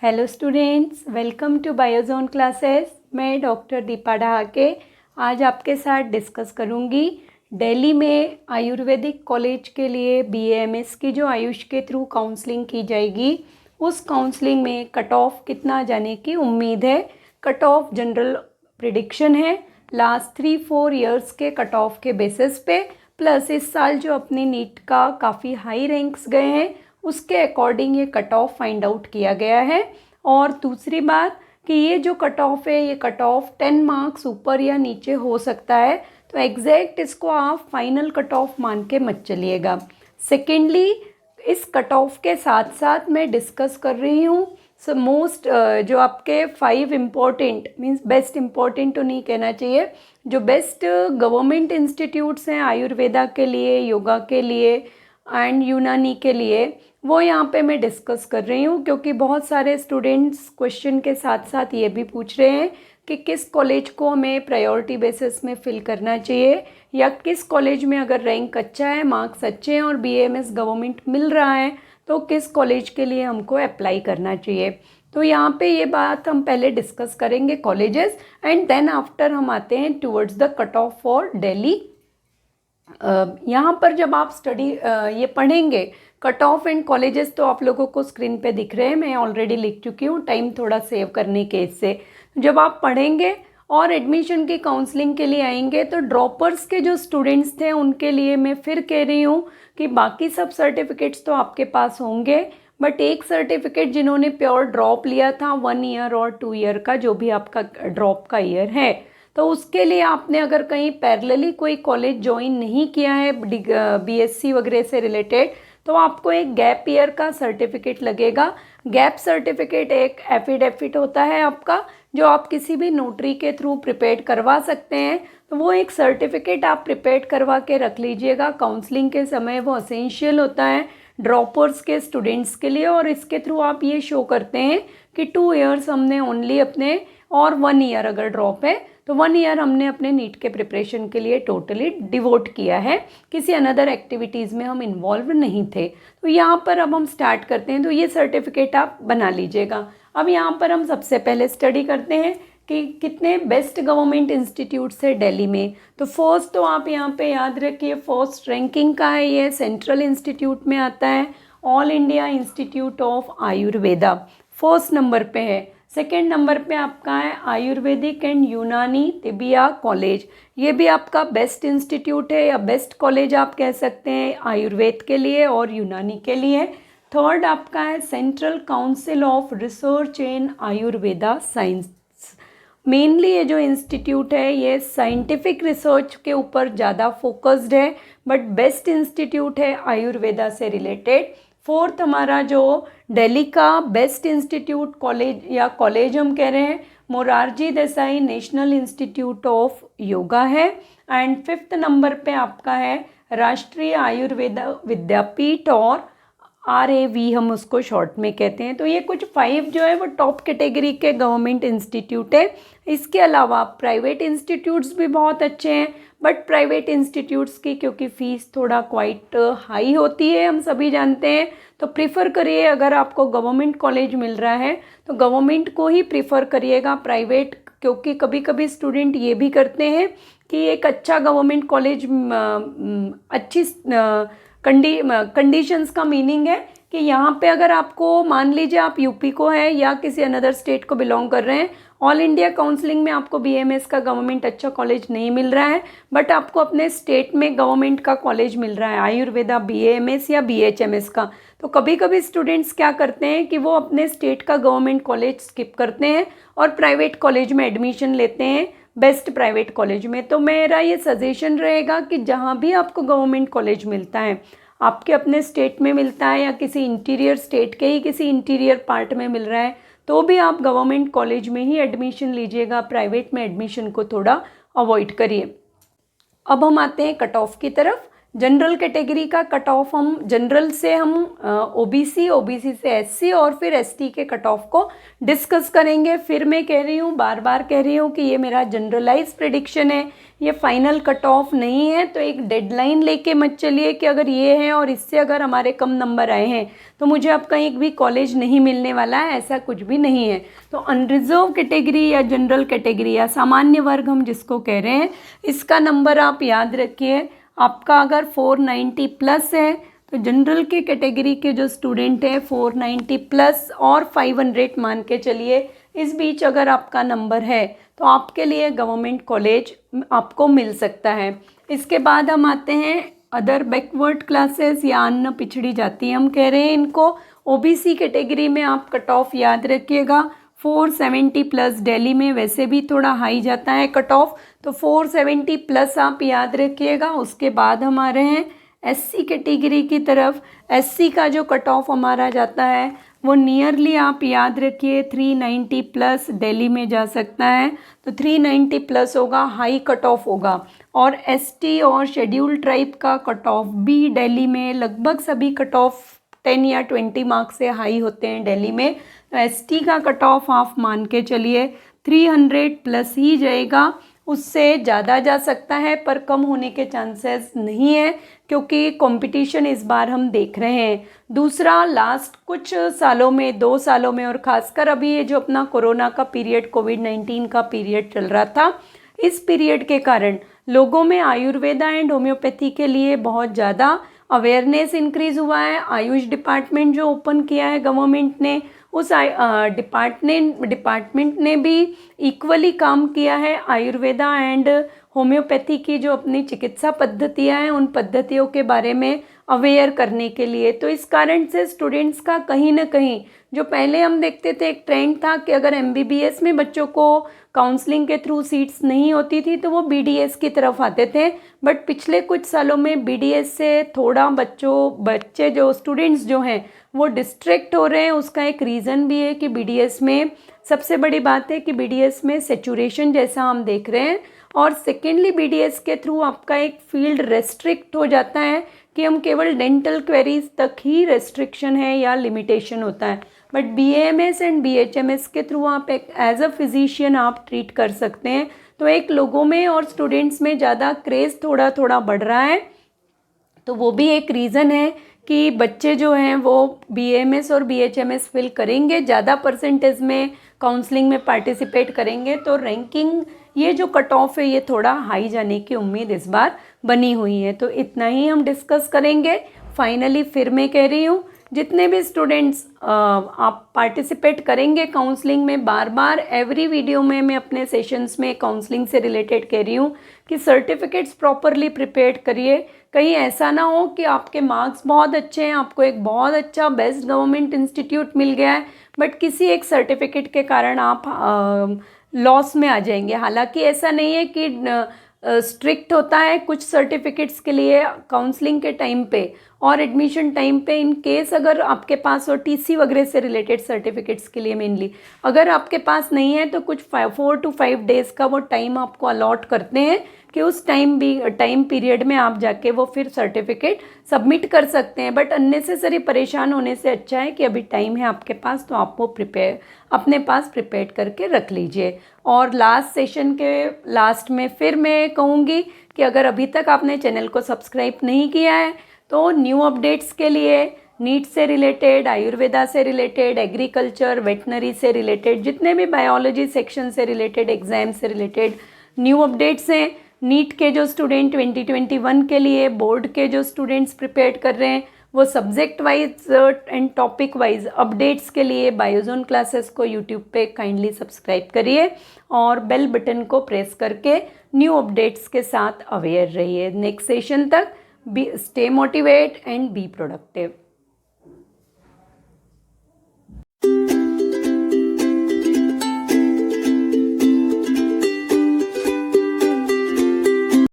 Hello students, welcome to Biozone classes. मैं doctor Deepa Dhahake आज आपके साथ डिस्कस करूंगी दिल्ली में आयुर्वेदिक कॉलेज के लिए बीएएमएस की जो आयुष के थ्रू काउंसलिंग की जाएगी, उस काउंसलिंग में कट ऑफ कितना जाने की उम्मीद है। कट ऑफ जनरल प्रिडिक्शन है लास्ट 3-4 ईयर्स के कट ऑफ के बेसिस पे, प्लस इस साल जो अपनी नीट का काफ़ी हाई रैंक्स गए हैं उसके अकॉर्डिंग ये कट ऑफ फाइंड आउट किया गया है। और दूसरी बात कि ये जो कट ऑफ है ये कट ऑफ 10 मार्क्स ऊपर या नीचे हो सकता है, तो एग्जैक्ट इसको आप फाइनल कट ऑफ मान के मत चलिएगा। सेकेंडली, इस कट ऑफ के साथ साथ मैं डिस्कस कर रही हूँ मोस्ट जो आपके 5 इम्पॉर्टेंट मीन्स बेस्ट इम्पॉर्टेंट तो नहीं कहना चाहिए, जो बेस्ट गवर्नमेंट इंस्टीट्यूट्स हैं आयुर्वेदा के लिए, योगा के लिए एंड यूनानी के लिए, वो यहाँ पे मैं डिस्कस कर रही हूँ। क्योंकि बहुत सारे स्टूडेंट्स क्वेश्चन के साथ साथ ये भी पूछ रहे हैं कि किस कॉलेज को हमें प्रायोरिटी बेसिस में फिल करना चाहिए, या किस कॉलेज में अगर रैंक अच्छा है, मार्क्स अच्छे हैं और बीएएमएस गवर्नमेंट मिल रहा है तो किस कॉलेज के लिए हमको अप्लाई करना चाहिए। तो यहाँ पे ये बात हम पहले डिस्कस करेंगे कॉलेजेस, एंड देन आफ्टर हम आते हैं towards the cut off for Delhi. यहाँ पर जब आप स्टडी ये पढ़ेंगे कट ऑफ एंड कॉलेजेस, तो आप लोगों को स्क्रीन पे दिख रहे हैं, मैं ऑलरेडी लिख चुकी हूँ टाइम थोड़ा सेव करने के इससे। जब आप पढ़ेंगे और एडमिशन की काउंसलिंग के लिए आएंगे तो ड्रॉपर्स के जो स्टूडेंट्स थे उनके लिए मैं फिर कह रही हूँ कि बाकी सब सर्टिफिकेट्स तो आपके पास होंगे, बट एक सर्टिफिकेट जिन्होंने प्योर ड्रॉप लिया था 1 ईयर और 2 ईयर का, जो भी आपका ड्रॉप का ईयर है, तो उसके लिए आपने अगर कहीं पैरेलली कोई कॉलेज ज्वाइन नहीं किया है बीएससी वगैरह से रिलेटेड, तो आपको एक गैप ईयर का सर्टिफिकेट लगेगा। गैप सर्टिफिकेट एक एफिडेविट होता है आपका, जो आप किसी भी नोटरी के थ्रू प्रिपेयर करवा सकते हैं। तो वो एक सर्टिफिकेट आप प्रिपेयर करवा के रख लीजिएगा, काउंसलिंग के समय वो असेंशियल होता है ड्रॉपर्स के स्टूडेंट्स के लिए। और इसके थ्रू आप ये शो करते हैं कि 2 ईयर्स हमने ओनली अपने, और 1 ईयर अगर ड्रॉप है तो 1 ईयर हमने अपने नीट के प्रिपरेशन के लिए टोटली डिवोट किया है, किसी अनदर एक्टिविटीज़ में हम इन्वॉल्व नहीं थे। तो यहाँ पर अब हम स्टार्ट करते हैं, तो ये सर्टिफिकेट आप बना लीजिएगा। अब यहाँ पर हम सबसे पहले स्टडी करते हैं कि कितने बेस्ट गवर्नमेंट इंस्टीट्यूट्स है दिल्ली में। तो फर्स्ट तो आप यहाँ पे याद रखिए, फर्स्ट रैंकिंग का है, ये सेंट्रल इंस्टीट्यूट में आता है, all India institute of Ayurveda first number पे है। सेकेंड नंबर पे आपका है आयुर्वेदिक एंड यूनानी तिबिया कॉलेज, ये भी आपका बेस्ट इंस्टीट्यूट है या बेस्ट कॉलेज आप कह सकते हैं आयुर्वेद के लिए और यूनानी के लिए। थर्ड आपका है central council of research in Ayurveda science. Mainly ये जो इंस्टीट्यूट है ये साइंटिफिक रिसर्च के ऊपर ज़्यादा फोकस्ड है, बट बेस्ट इंस्टीट्यूट है आयुर्वेदा से रिलेटेड। फोर्थ हमारा जो दिल्ली का बेस्ट इंस्टीट्यूट कॉलेज या कॉलेज हम कह रहे हैं, Morarji Desai national institute of yoga है। एंड फिफ्थ नंबर पे आपका है राष्ट्रीय आयुर्वेदा विद्यापीठ, और RAV हम उसको शॉर्ट में कहते हैं। तो ये कुछ 5 जो है वो टॉप कैटेगरी के गवर्नमेंट इंस्टीट्यूट है। इसके अलावा प्राइवेट इंस्टीट्यूट्स भी बहुत अच्छे हैं, बट प्राइवेट इंस्टीट्यूट्स की क्योंकि फ़ीस थोड़ा क्वाइट हाई होती है, हम सभी जानते हैं, तो प्रिफ़र करिए अगर आपको गवर्नमेंट कॉलेज मिल रहा है तो गवर्नमेंट को ही प्रिफ़र करिएगा प्राइवेट। क्योंकि कभी कभी स्टूडेंट ये भी करते हैं कि एक अच्छा गवर्नमेंट कॉलेज अच्छी कंडीशंस का मीनिंग है कि यहाँ पे अगर आपको मान लीजिए आप यूपी को है या किसी अनदर स्टेट को बिलोंग कर रहे हैं, ऑल इंडिया काउंसलिंग में आपको बीएमएस का गवर्नमेंट अच्छा कॉलेज नहीं मिल रहा है, बट आपको अपने स्टेट में गवर्नमेंट का कॉलेज मिल रहा है आयुर्वेदा बीएएमएस या बीएचएमएस का, तो कभी कभी स्टूडेंट्स क्या करते हैं कि वो अपने स्टेट का गवर्नमेंट कॉलेज स्किप करते हैं और प्राइवेट कॉलेज में एडमिशन लेते हैं, बेस्ट प्राइवेट कॉलेज में। तो मेरा ये सजेशन रहेगा कि जहाँ भी आपको गवर्नमेंट कॉलेज मिलता है, आपके अपने स्टेट में मिलता है या किसी इंटीरियर स्टेट के ही किसी इंटीरियर पार्ट में मिल रहा है, तो भी आप गवर्नमेंट कॉलेज में ही एडमिशन लीजिएगा, प्राइवेट में एडमिशन को थोड़ा अवॉइड करिए। अब हम आते हैं कट ऑफ की तरफ। जनरल कैटेगरी का कट ऑफ हम जनरल से हम ओबीसी, ओबीसी से एससी और फिर एसटी के कट ऑफ को डिस्कस करेंगे। फिर मैं कह रही हूँ, बार बार कह रही हूँ कि ये मेरा जनरलाइज प्रेडिक्शन है, ये फाइनल कट ऑफ नहीं है। तो एक डेडलाइन लेके मत चलिए कि अगर ये है और इससे अगर हमारे कम नंबर आए हैं तो मुझे अब कहीं भी कॉलेज नहीं मिलने वाला है, ऐसा कुछ भी नहीं है। तो अनरिजर्व कैटेगरी या जनरल कैटेगरी या सामान्य वर्ग हम जिसको कह रहे हैं, इसका नंबर आप याद रखिए। आपका अगर 490 प्लस है तो जनरल के कैटेगरी के जो स्टूडेंट हैं 490 प्लस और 500 मान के चलिए, इस बीच अगर आपका नंबर है तो आपके लिए गवर्नमेंट कॉलेज आपको मिल सकता है। इसके बाद हम आते हैं अदर बैकवर्ड क्लासेस या अन्य पिछड़ी जाति हम कह रहे हैं इनको। ओबीसी कैटेगरी में आप कट ऑफ याद रखिएगा 470 प्लस, दिल्ली में वैसे भी थोड़ा हाई जाता है कट ऑफ, तो 470 प्लस आप याद रखिएगा। उसके बाद हम आ रहे हैं एससी कैटेगरी की तरफ। एससी का जो कट ऑफ हमारा जाता है वो नियरली आप याद रखिए 390 प्लस, दिल्ली में जा सकता है, तो 390 प्लस होगा, हाई कट ऑफ होगा। और एसटी और शेड्यूल ट्राइब का कट ऑफ भी दिल्ली में लगभग सभी कट ऑफ 10 या 20 मार्क्स से हाई होते हैं दिल्ली में। तो एसटी का कट ऑफ आप मान के चलिए 300 प्लस ही जाएगा, उससे ज़्यादा जा सकता है पर कम होने के चांसेस नहीं है, क्योंकि कंपटीशन इस बार हम देख रहे हैं। दूसरा, लास्ट कुछ सालों में, 2 सालों में और ख़ासकर अभी ये जो अपना कोरोना का पीरियड, कोविड-19 का पीरियड चल रहा था, इस पीरियड के कारण लोगों में आयुर्वेदा एंड होम्योपैथी के लिए बहुत ज़्यादा अवेयरनेस इंक्रीज़ हुआ है। आयुष डिपार्टमेंट जो ओपन किया है गवर्नमेंट ने, उस डिपार्टमेंट ने भी इक्वली काम किया है आयुर्वेदा एंड होम्योपैथी की जो अपनी चिकित्सा पद्धतियाँ हैं उन पद्धतियों के बारे में अवेयर करने के लिए। तो इस कारण से स्टूडेंट्स का कहीं ना कहीं, जो पहले हम देखते थे एक ट्रेंड था कि अगर एमबीबीएस में बच्चों को काउंसलिंग के थ्रू सीट्स नहीं होती थी तो वो बीडीएस की तरफ आते थे, बट पिछले कुछ सालों में बीडीएस से थोड़ा बच्चे जो स्टूडेंट्स जो हैं वो डिस्ट्रैक्ट हो रहे हैं। उसका एक रीज़न भी है कि बीडीएस में सबसे बड़ी बात है कि बीडीएस में सेचुरेशन जैसा हम देख रहे हैं, और सेकेंडली बीडीएस के थ्रू आपका एक फील्ड रेस्ट्रिक्ट हो जाता है कि हम केवल डेंटल क्वेरीज तक ही रेस्ट्रिक्शन है या लिमिटेशन होता है। बट बीएएमएस एंड बीएचएमएस के थ्रू आप एक एज अ फिजिशियन आप ट्रीट कर सकते हैं। तो एक लोगों में और स्टूडेंट्स में ज़्यादा क्रेज़ थोड़ा थोड़ा बढ़ रहा है, तो वो भी एक रीज़न है कि बच्चे जो हैं वो बीएमएस और बीएचएमएस फिल करेंगे, ज़्यादा परसेंटेज में काउंसलिंग में पार्टिसिपेट करेंगे, तो रैंकिंग ये जो कट ऑफ है ये थोड़ा हाई जाने की उम्मीद इस बार बनी हुई है। तो इतना ही हम डिस्कस करेंगे। फाइनली फिर मैं कह रही हूँ, जितने भी स्टूडेंट्स आप पार्टिसिपेट करेंगे काउंसलिंग में, बार बार एवरी वीडियो में मैं अपने सेशंस में काउंसलिंग से रिलेटेड कह रही हूँ कि सर्टिफिकेट्स प्रॉपरली प्रिपेयर करिए। कहीं ऐसा ना हो कि आपके मार्क्स बहुत अच्छे हैं, आपको एक बहुत अच्छा बेस्ट गवर्नमेंट इंस्टीट्यूट मिल गया है, बट किसी एक सर्टिफिकेट के कारण आप लॉस में आ जाएंगे। हालांकि ऐसा नहीं है कि स्ट्रिक्ट होता है कुछ सर्टिफिकेट्स के लिए काउंसलिंग के टाइम पे और एडमिशन टाइम पे, इन केस अगर आपके पास और टीसी वगैरह से रिलेटेड सर्टिफिकेट्स के लिए मेनली अगर आपके पास नहीं है तो कुछ 4 to 5 डेज़ का वो टाइम आपको अलॉट करते हैं कि उस टाइम पीरियड में आप जाके वो फिर सर्टिफिकेट सबमिट कर सकते हैं। बट अननेसेसरी परेशान होने से अच्छा है कि अभी टाइम है आपके पास, तो आप वो अपने पास प्रिपेयर करके रख लीजिए। और लास्ट सेशन के लास्ट में फिर मैं कहूँगी कि अगर अभी तक आपने चैनल को सब्सक्राइब नहीं किया है तो न्यू अपडेट्स के लिए नीट से रिलेटेड, आयुर्वेदा से रिलेटेड, एग्रीकल्चर, वेटनरी से रिलेटेड, जितने भी बायोलॉजी सेक्शन से रिलेटेड, एग्जाम से रिलेटेड न्यू अपडेट्स हैं। नीट के जो स्टूडेंट 2021 के लिए, बोर्ड के जो स्टूडेंट्स प्रिपेयर कर रहे हैं, वो subject wise and topic wise updates के लिए बायोजोन क्लासेस को यूट्यूब पे काइंडली सब्सक्राइब करिए और बेल बटन को प्रेस करके न्यू अपडेट्स के साथ अवेयर रहिए। नेक्स्ट सेशन तक stay motivate and be productive.